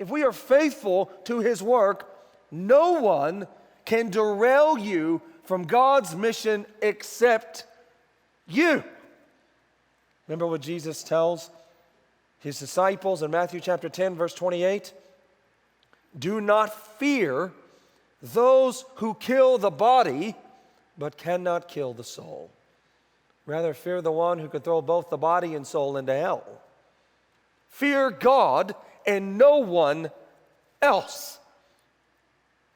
if we are faithful to his work, no one can derail you from God's mission except you. Remember what Jesus tells his disciples in Matthew chapter 10, verse 28? Do not fear those who kill the body, but cannot kill the soul. Rather, fear the one who can throw both the body and soul into hell. Fear God and no one else.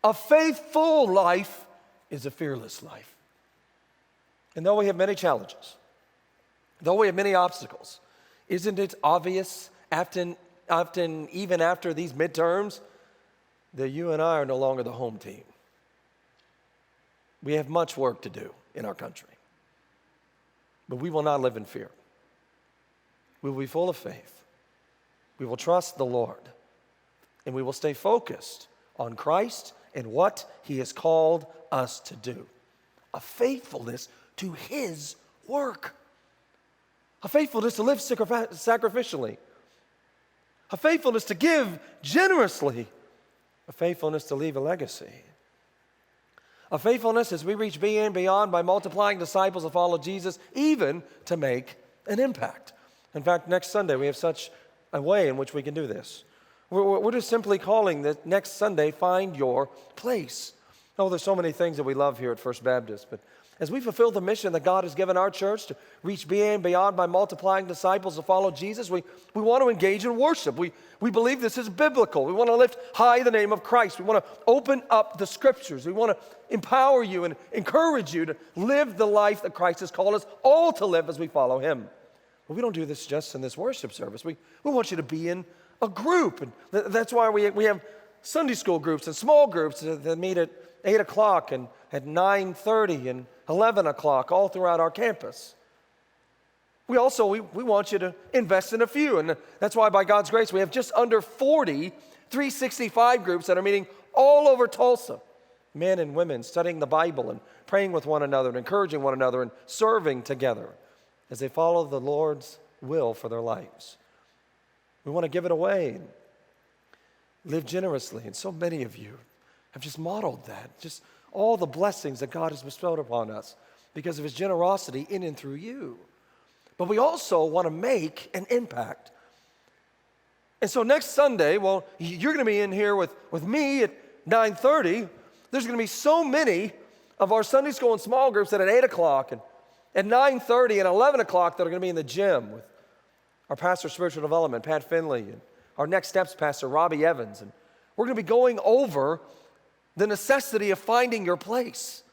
A faithful life is a fearless life. And though we have many challenges, though we have many obstacles, isn't it obvious, often even after these midterms, that you and I are no longer the home team? We have much work to do in our country. But we will not live in fear. We will be full of faith. We will trust the Lord. And we will stay focused on Christ and what he has called us to do. A faithfulness to his work. A faithfulness to live sacrificially. A faithfulness to give generously. A faithfulness to leave a legacy. A faithfulness as we reach beyond by multiplying disciples to follow Jesus, even to make an impact. In fact, next Sunday we have such a way in which we can do this. We're just simply calling that next Sunday, Find Your Place. Oh, there's so many things that we love here at First Baptist, but as we fulfill the mission that God has given our church to reach beyond by multiplying disciples to follow Jesus, we want to engage in worship. We believe this is biblical. We want to lift high the name of Christ. We want to open up the scriptures. We want to empower you and encourage you to live the life that Christ has called us all to live as we follow him. But we don't do this just in this worship service. We want you to be in a group. And that's why we have Sunday school groups and small groups that meet at 8 o'clock and at 9:30 and 11 o'clock all throughout our campus. We want you to invest in a few, and that's why by God's grace we have just under 40 365 groups that are meeting all over Tulsa. Men and women studying the Bible and praying with one another and encouraging one another and serving together as they follow the Lord's will for their lives. We want to give it away and live generously, and so many of you have just modeled that, just all the blessings that God has bestowed upon us because of his generosity in and through you. But we also want to make an impact. And so next Sunday, well, you're going to be in here with me at 9:30. There's going to be so many of our Sunday school and small groups that at 8 o'clock and at 9:30 and 11 o'clock that are going to be in the gym with our pastor of spiritual development, Pat Finley, and our Next Steps pastor, Robbie Evans. And we're going to be going over the necessity of finding your place,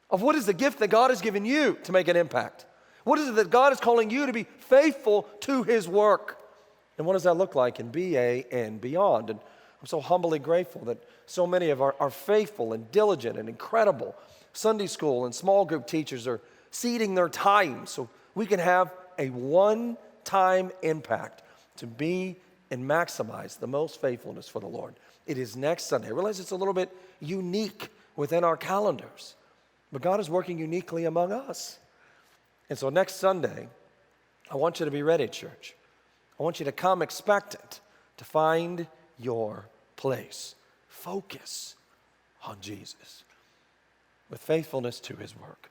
of what is the gift that God has given you to make an impact. What is it that God is calling you to be faithful to his work? And what does that look like in BA and beyond? And I'm so humbly grateful that so many of our faithful and diligent and incredible Sunday school and small group teachers are ceding their time so we can have a one-time impact to be and maximize the most faithfulness for the Lord. It is next Sunday. I realize it's a little bit unique within our calendars, but God is working uniquely among us. And so next Sunday, I want you to be ready, church. I want you to come expectant to find your place. Focus on Jesus with faithfulness to his work.